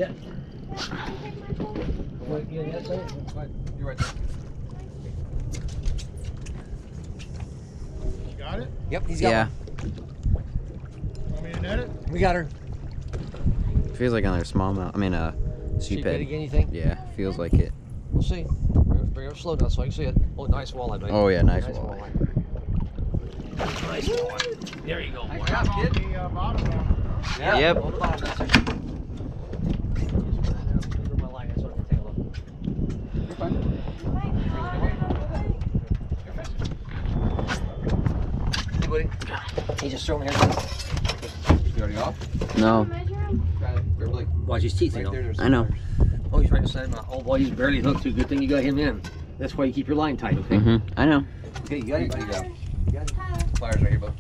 Yeah. You're right there. You got it? Yep, he's got one. Want me to net it? We got her. Feels like another smallmouth. I mean, sheephead. Again, you think? Yeah, feels like it. We'll see. Bring her slow down so I can see it. Oh, nice walleye, buddy. Oh yeah, nice walleye. Nice walleye. There you go. Nice job, kid. The bottom one. Yeah. Yep. On the bottom, that's it. My line, that's what I'm gonna take a look. You're fine. Hey, buddy. He's just throwing here. You already off? No. Watch his teeth, you know. I know. Oh, he's right beside him. Oh boy, he's barely hooked too. Good thing you got him in. That's why you keep your line tight, okay? I know. Okay, you got it. There you go. You got it. Pliers right here, bud.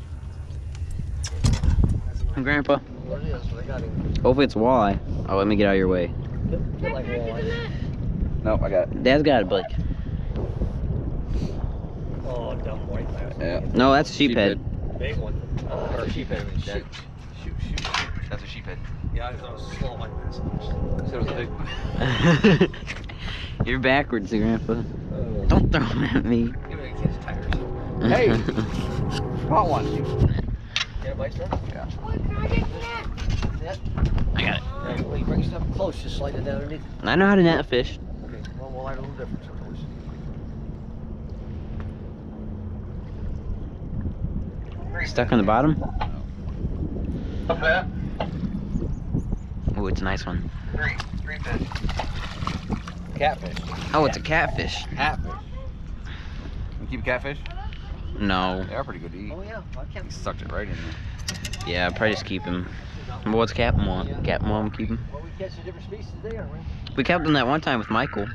Grandpa. There it is. I got him. Hopefully it's walleye. Oh, let me get out of your way. Get like a walleye. No, I got it. Dad's got it, Blake. Oh, dumb white bass. Yeah. No, that's a sheephead. Big one. Or sheephead, I mean. Shoot. That's a sheephead. Yeah, I thought it was a small white bass. Said it was a big. You're backwards, Grandpa. Don't throw them at me. Give it a kid's tires. Hey! Caught one. Get a bite, sir? Yeah. Net? I got it. Right, well, you bring stuff close, just slide it down underneath. I know how to net a fish. Okay, well, walleye a little different sometimes. Stuck on the bottom? What's that? Oh, it's a nice one. Three fish. Catfish. Oh, it's a catfish. Catfish. You keep catfish? No. They are pretty good to eat. Oh, yeah, I He can't. sucked it right in there. Yeah, probably just keep him. Well, what's Captain want? Captain want to keep him? Well, we catch a different species today, aren't we? We kept him that one time with Michael.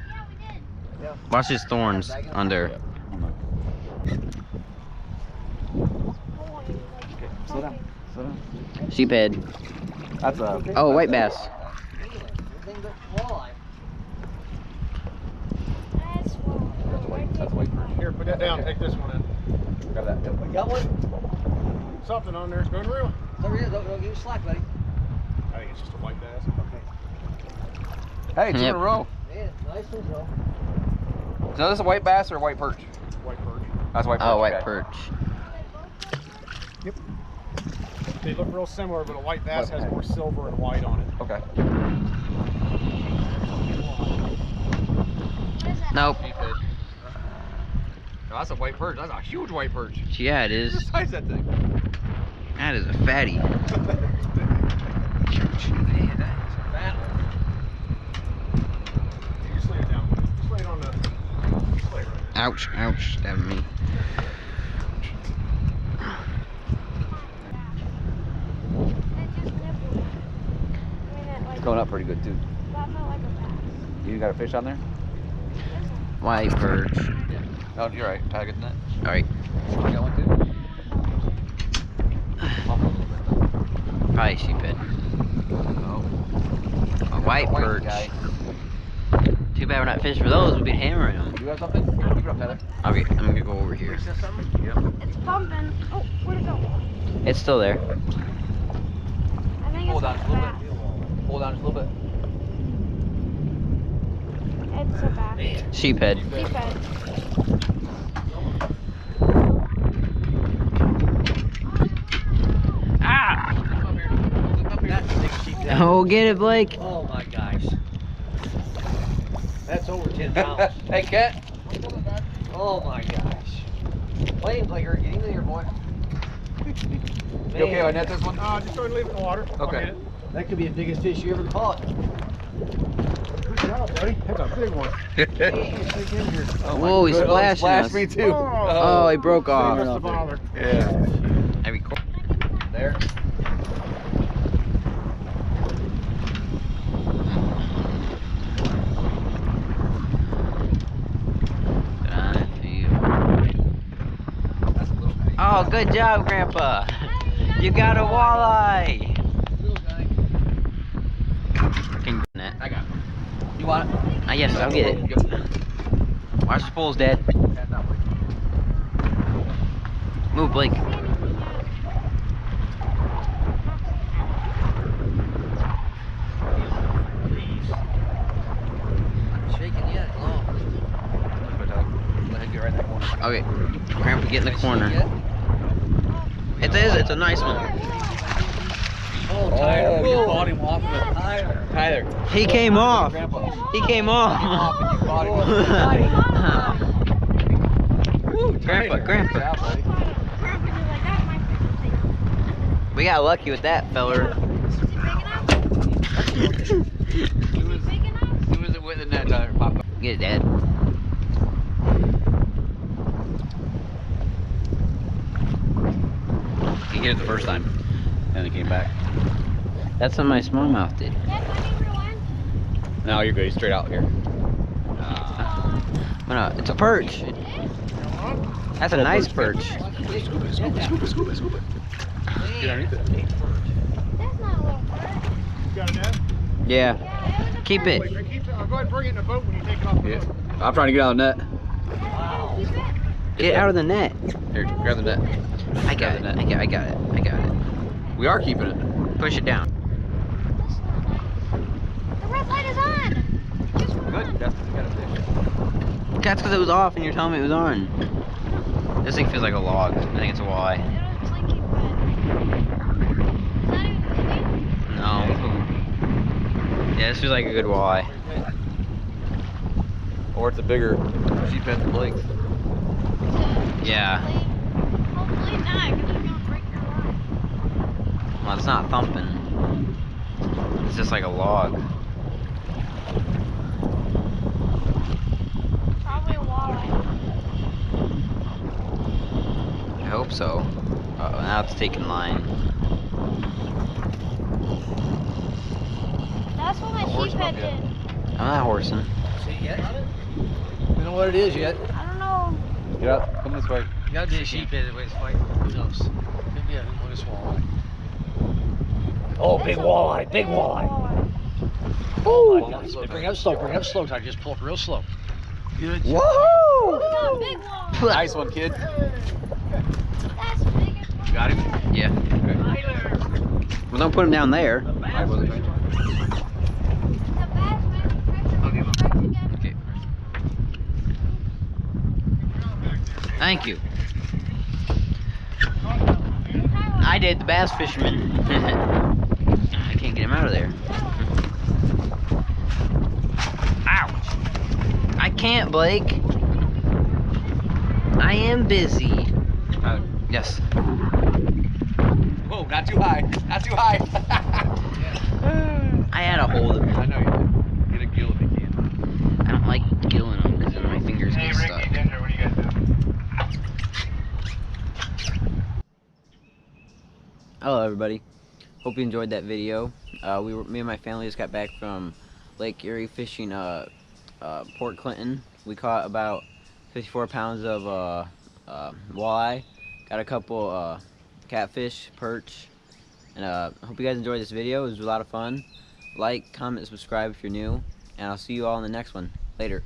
Yeah. Watch his thorns under. Slow down. Slow down. Sheephead. That's a. Oh, white bass. Anything but walleye. That's a white perch. Here, put that down. Take this one in. Grab that. We got one? Something on there. It's going real. It's over here. Don't give you slack, buddy. I think it's just a white bass. Okay. Hey, two Yep. in a row. Man, nice one, Joe. So this is a white bass or a white perch? White perch. That's white perch. Oh, white okay. perch. Yep. They look real similar, but a white bass has more silver and white on it. Okay. Nope. No, that's a white perch. That's a huge white perch. Yeah, it What is. size is that thing? That is a fatty. Man, that's a fat one. You just lay it down. Just lay it on the. Just lay it right there. Ouch, ouch, stabbing me. It's going up pretty good too. You got a fish on there? White perch. No, you're right. Tag it in that. Alright. You got one too? Probably sheephead. Oh. A white perch. Guy. Too bad we're not fishing for those. We'd be hammering them. You got something? Pick it up, Heather. I'm gonna go over here. Is that something? Yep. It's bumping. Oh, where'd it go? It's still there. I think Hold it's on just a little bit. Hold on just a little bit. It's a back. Sheephead. Sheephead. Ah! That's a big sheephead. Oh, get it, Blake. Oh my gosh. That's over 10 pounds. Hey, Cat. Oh my gosh. Play him, Blake. Get him in here, boy. You okay if I net this one? Just go ahead and leave it in the water. Okay. That could be the biggest fish you ever caught. Good job, buddy. That's a big one. Whoa, he's splashing Splashed us. me too. Oh, he broke off. That's the bother. Yeah. Heavy core. There. Oh, good job, Grandpa. You got a walleye. Little guy. Net. I got it. You want it? Yes, I'll get it. Watch the pulls, Dad. Move, Blake. Okay, Grandpa, get in the corner. It's a nice one. Oh, Tyler, you bought him off the Tyler. Tyler. He came off. Grandpa. He came off. You bought him. Grandpa. Yeah, buddy. We got lucky with that, feller. He was with the net, Tyler. Pop up. Get it, Dad. He hit it the first time, and then he came back. That's what my smallmouth did. No, you're good. He's straight out here. No, it's a perch. That's a nice perch. Scoop it. Get underneath it. That's not a little bird. You got it, Dad? Yeah. Keep it. Go ahead and bring it in the boat when you take it off the Yeah. hook. I'm trying to get out of the net. Keep it. Get out of the net. Here, grab the net. I got it. I got it. We are keeping it. Push it down. The red light is on. Just went Good. on. That's got a fish. That's because it was off and you're telling me it was on. This thing feels like a log. I think it's a walleye. It was blinking red. Is that even moving? No. Yeah, this feels like a good walleye. Or it's a bigger sheephead than Blake's. Yeah. Hopefully not, because you're going to break your line. Well, it's not thumping. It's just like a log. Probably a walleye. I hope so. Uh-oh, now it's taking line. That's what my sheephead did. I'm not horsing. See yet? You know what it is yet? I don't know. Get up. Come this way. You gotta do a sheephead the way it's fighting. Who knows? Could be a humongous walleye. Oh, big walleye, big walleye. Oh, nice. Bring up slow, Tyler. Just pull up real slow. Good. Woohoo! Oh, big walleye. Nice one, kid. That's the biggest one. Got him? Yeah. Okay. Well, don't put him down there. The bass man. Again. Okay. Thank you. I did, the bass fisherman. I can't get him out of there. Ouch! I can't, Blake. I am busy. Yes. Whoa, not too high. Not too high. I had a hold of him. I know you did. Get a gill if you can. I don't like gilling them because then my fingers get stuck. What are you guys doing? Hello everybody, hope you enjoyed that video. Me and my family just got back from Lake Erie fishing Port Clinton. We caught about 54 pounds of walleye, got a couple catfish, perch, and I hope you guys enjoyed this video. It was a lot of fun. Like, comment, subscribe if you're new, and I'll see you all in the next one. Later.